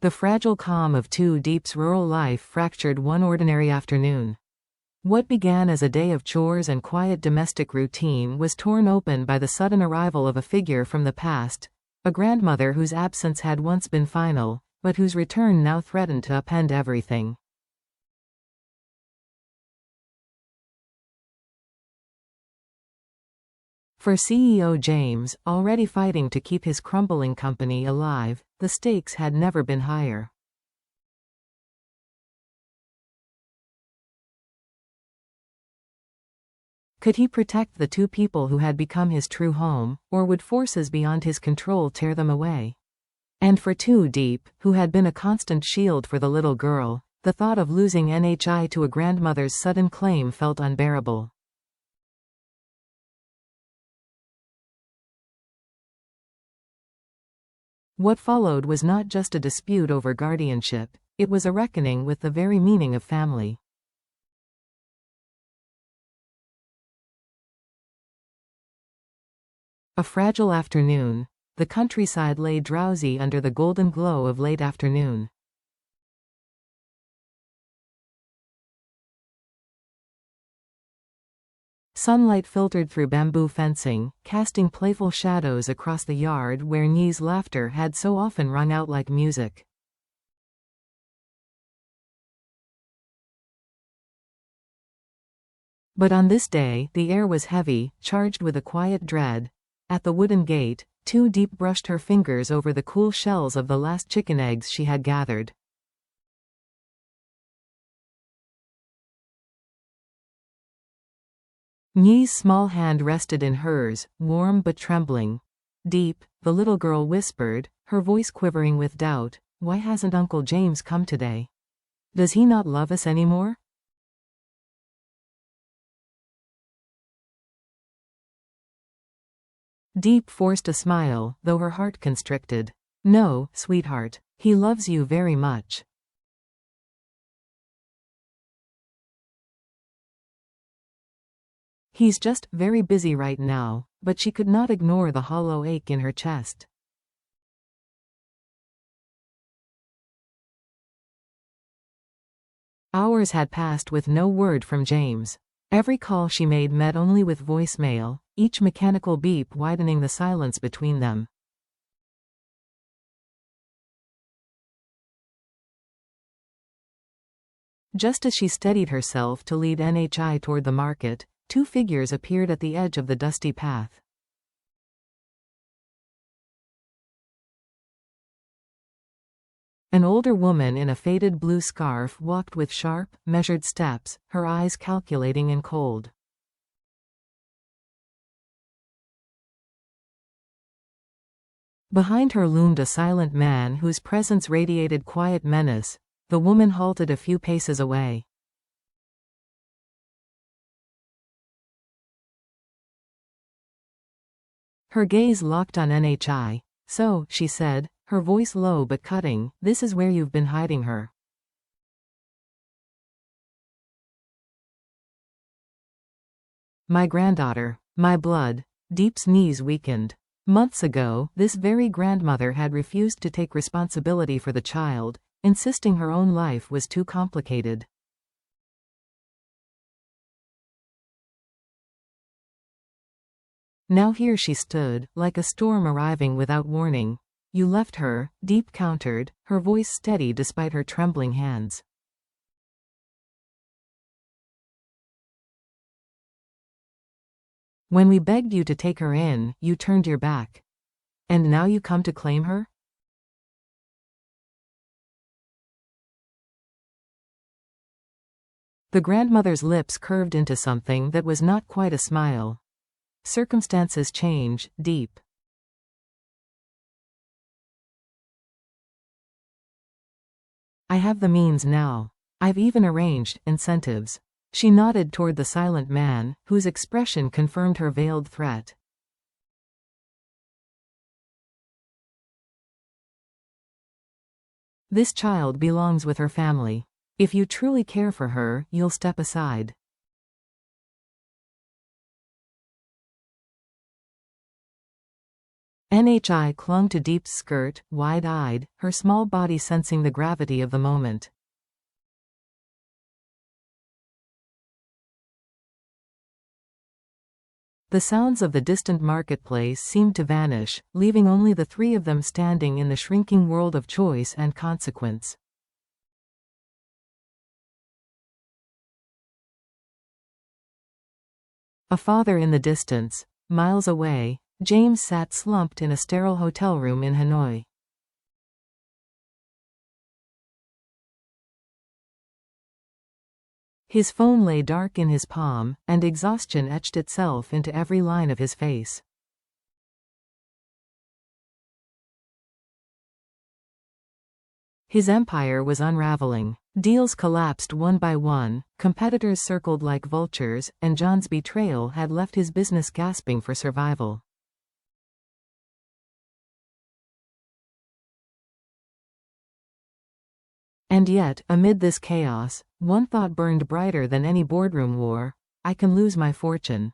The fragile calm of Too Deep's rural life fractured one ordinary afternoon. What began as a day of chores and quiet domestic routine was torn open by the sudden arrival of a figure from the past, a grandmother whose absence had once been final, but whose return now threatened to upend everything. For CEO James, already fighting to keep his crumbling company alive, the stakes had never been higher. Could he protect the two people who had become his true home, or would forces beyond his control tear them away? And for Too Deep, who had been a constant shield for the little girl, the thought of losing Nhi to a grandmother's sudden claim felt unbearable. What followed was not just a dispute over guardianship, it was a reckoning with the very meaning of family. A fragile afternoon. The countryside lay drowsy under the golden glow of late afternoon. Sunlight filtered through bamboo fencing, casting playful shadows across the yard where Nhi's laughter had so often rung out like music. But on this day, the air was heavy, charged with a quiet dread. At the wooden gate, Too Deep brushed her fingers over the cool shells of the last chicken eggs she had gathered. Nhi's small hand rested in hers, warm but trembling. "Deep," the little girl whispered, her voice quivering with doubt, "why hasn't Uncle James come today? Does he not love us anymore?" Deep forced a smile, though her heart constricted. "No, sweetheart. He loves you very much. He's just very busy right now," but she could not ignore the hollow ache in her chest. Hours had passed with no word from James. Every call she made met only with voicemail, each mechanical beep widening the silence between them. Just as she steadied herself to lead Nhi toward the market, two figures appeared at the edge of the dusty path. An older woman in a faded blue scarf walked with sharp, measured steps, her eyes calculating and cold. Behind her loomed a silent man whose presence radiated quiet menace. The woman halted a few paces away. Her gaze locked on Nhi. "So," she said, her voice low but cutting, "this is where you've been hiding her." "My granddaughter. My blood." Deep's knees weakened. Months ago, this very grandmother had refused to take responsibility for the child, insisting her own life was too complicated. Now here she stood, like a storm arriving without warning. "You left her," Deep countered, her voice steady despite her trembling hands. "When we begged you to take her in, you turned your back. And now you come to claim her?" The grandmother's lips curved into something that was not quite a smile. "Circumstances change, Deep. I have the means now. I've even arranged incentives." She nodded toward the silent man, whose expression confirmed her veiled threat. "This child belongs with her family. If you truly care for her, you'll step aside." Nhi clung to Deep's skirt, wide-eyed, her small body sensing the gravity of the moment. The sounds of the distant marketplace seemed to vanish, leaving only the three of them standing in the shrinking world of choice and consequence. A father in the distance. Miles away, James sat slumped in a sterile hotel room in Hanoi. His phone lay dark in his palm, and exhaustion etched itself into every line of his face. His empire was unraveling. Deals collapsed one by one, competitors circled like vultures, and John's betrayal had left his business gasping for survival. And yet, amid this chaos, one thought burned brighter than any boardroom war: I can lose my fortune.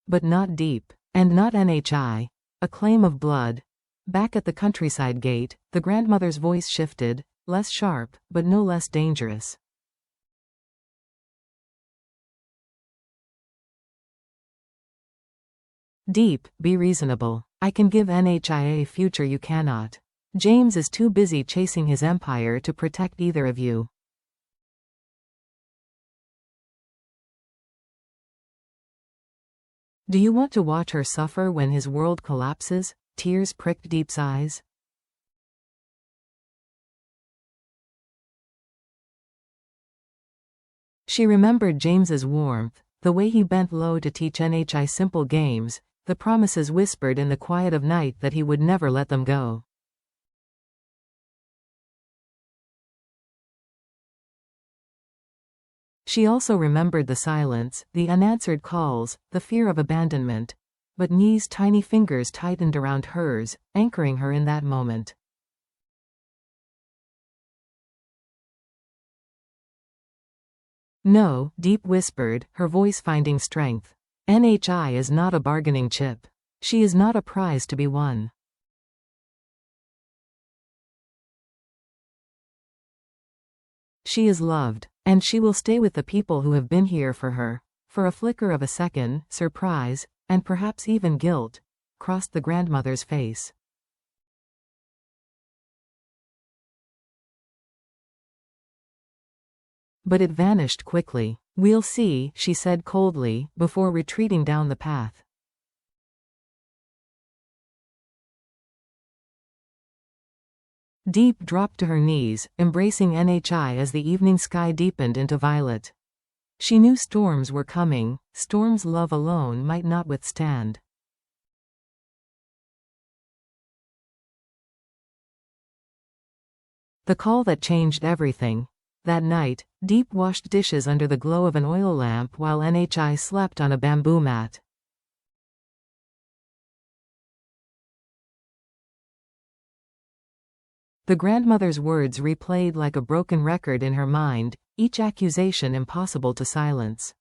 But not Deep. And not Nhi. A claim of blood. Back at the countryside gate, the grandmother's voice shifted, less sharp, but no less dangerous. Deep, be reasonable. I can give Nhi a future you cannot. James is too busy chasing his empire to protect either of you. Do you want to watch her suffer when his world collapses? Tears pricked Deep's eyes. She remembered James's warmth, the way he bent low to teach Nhi simple games, the promises whispered in the quiet of night that he would never let them go. She also remembered the silence, the unanswered calls, the fear of abandonment. But Nhi's tiny fingers tightened around hers, anchoring her in that moment. No, Deep whispered, her voice finding strength. Nhi is not a bargaining chip. She is not a prize to be won. She is loved, and she will stay with the people who have been here for her. For a flicker of a second, surprise, and perhaps even guilt, crossed the grandmother's face. But it vanished quickly. We'll see, she said coldly, before retreating down the path. Deep dropped to her knees, embracing Nhi as the evening sky deepened into violet. She knew storms were coming, storms love alone might not withstand. The call that changed everything. That night, Deep washed dishes under the glow of an oil lamp while Nhi slept on a bamboo mat. The grandmother's words replayed like a broken record in her mind, each accusation impossible to silence.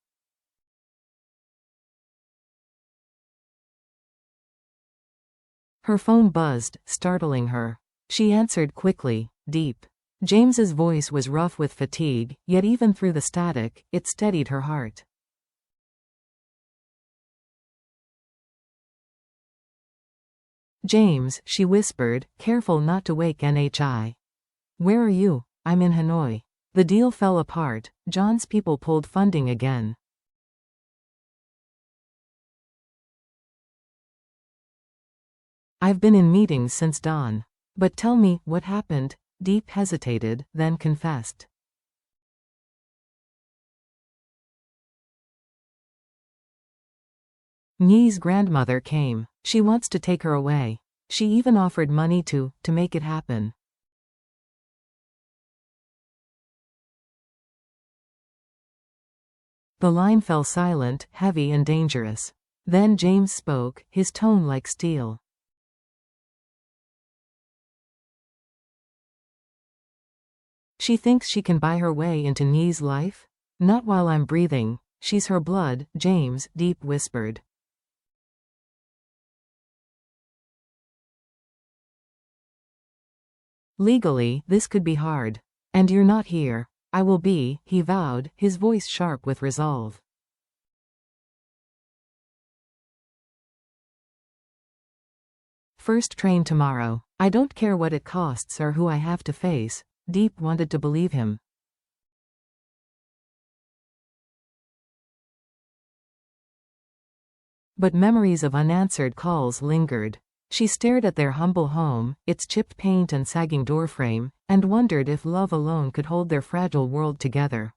Her phone buzzed, startling her. She answered quickly. Deep. James's voice was rough with fatigue, yet even through the static, it steadied her heart. James, she whispered, careful not to wake Nhi. Where are you? I'm in Hanoi. The deal fell apart. John's people pulled funding again. I've been in meetings since dawn. But tell me, what happened? Deep hesitated, then confessed. Nhi's grandmother came. She wants to take her away. She even offered money to make it happen. The line fell silent, heavy and dangerous. Then James spoke, his tone like steel. She thinks she can buy her way into Nhi's life? Not while I'm breathing. She's her blood, James, Deep whispered. Legally, this could be hard. And you're not here. I will be, he vowed, his voice sharp with resolve. First train tomorrow. I don't care what it costs or who I have to face. Deep wanted to believe him. But memories of unanswered calls lingered. She stared at their humble home, its chipped paint and sagging doorframe, and wondered if love alone could hold their fragile world together.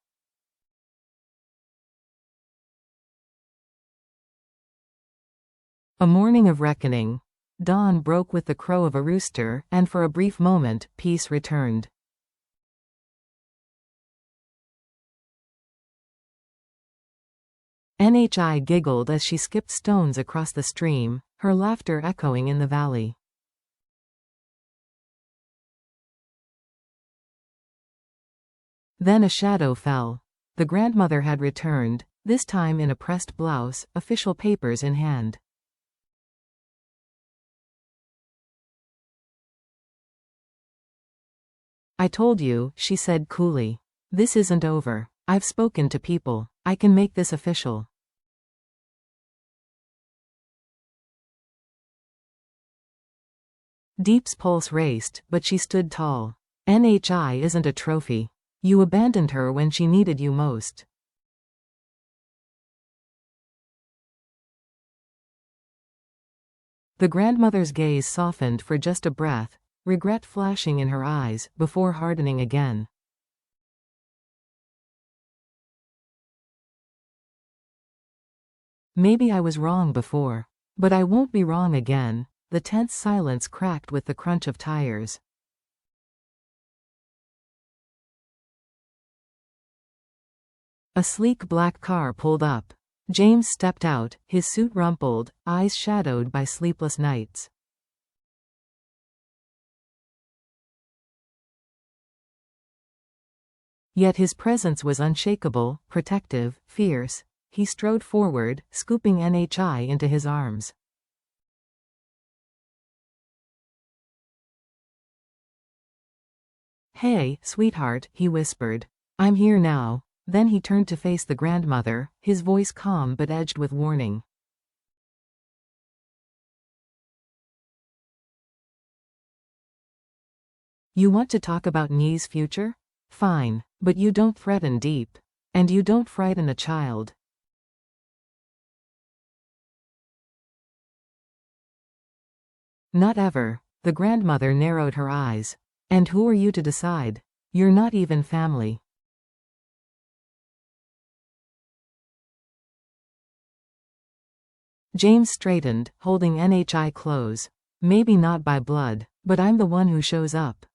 A morning of reckoning. Dawn broke with the crow of a rooster, and for a brief moment, peace returned. Nhi giggled as she skipped stones across the stream, her laughter echoing in the valley. Then a shadow fell. The grandmother had returned, this time in a pressed blouse, official papers in hand. I told you, she said coolly. This isn't over. I've spoken to people. I can make this official. Deep's pulse raced, but she stood tall. Nhi isn't a trophy. You abandoned her when she needed you most. The grandmother's gaze softened for just a breath, regret flashing in her eyes, before hardening again. Maybe I was wrong before. But I won't be wrong again. The tense silence cracked with the crunch of tires. A sleek black car pulled up. James stepped out, his suit rumpled, eyes shadowed by sleepless nights. Yet his presence was unshakable, protective, fierce. He strode forward, scooping Nhi into his arms. Hey, sweetheart, he whispered. I'm here now. Then he turned to face the grandmother, his voice calm but edged with warning. You want to talk about Nhi's future? Fine, but you don't threaten Deep. And you don't frighten a child. Not ever. The grandmother narrowed her eyes. And who are you to decide? You're not even family. James straightened, holding Nhi close. Maybe not by blood, but I'm the one who shows up.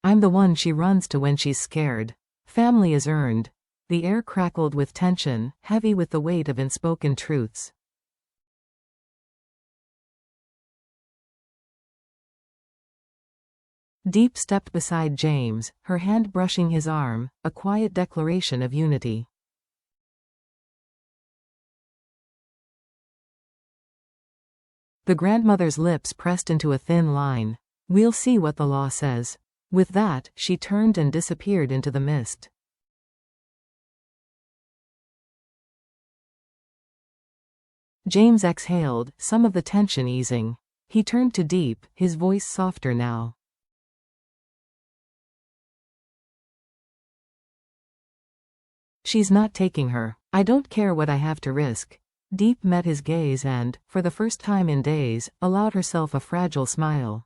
I'm the one she runs to when she's scared. Family is earned. The air crackled with tension, heavy with the weight of unspoken truths. Deep stepped beside James, her hand brushing his arm, a quiet declaration of unity. The grandmother's lips pressed into a thin line. We'll see what the law says. With that, she turned and disappeared into the mist. James exhaled, some of the tension easing. He turned to Deep, his voice softer now. She's not taking her. I don't care what I have to risk. Deep met his gaze and, for the first time in days, allowed herself a fragile smile.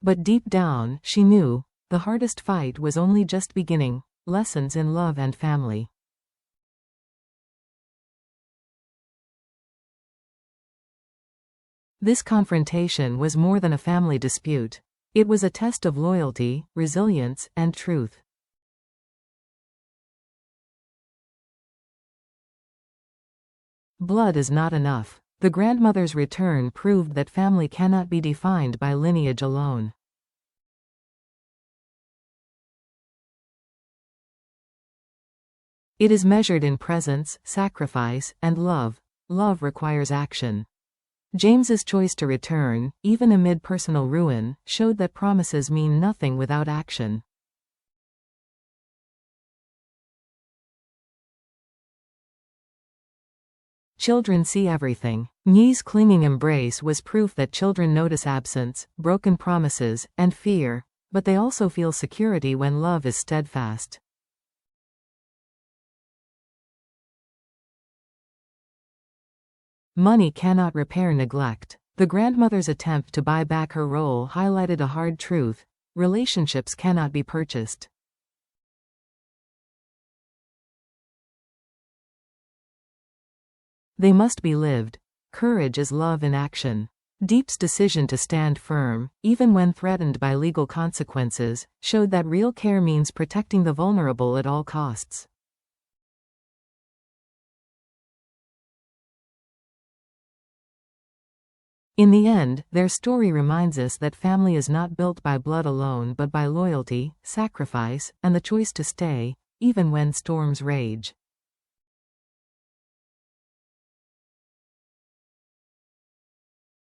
But deep down, she knew, the hardest fight was only just beginning. Lessons in love and family. This confrontation was more than a family dispute. It was a test of loyalty, resilience, and truth. Blood is not enough. The grandmother's return proved that family cannot be defined by lineage alone. It is measured in presence, sacrifice, and love. Love requires action. James's choice to return, even amid personal ruin, showed that promises mean nothing without action. Children see everything. Nhi's clinging embrace was proof that children notice absence, broken promises, and fear, but they also feel security when love is steadfast. Money cannot repair neglect. The grandmother's attempt to buy back her role highlighted a hard truth: relationships cannot be purchased. They must be lived. Courage is love in action. Diep's decision to stand firm, even when threatened by legal consequences, showed that real care means protecting the vulnerable at all costs. In the end, their story reminds us that family is not built by blood alone but by loyalty, sacrifice, and the choice to stay, even when storms rage.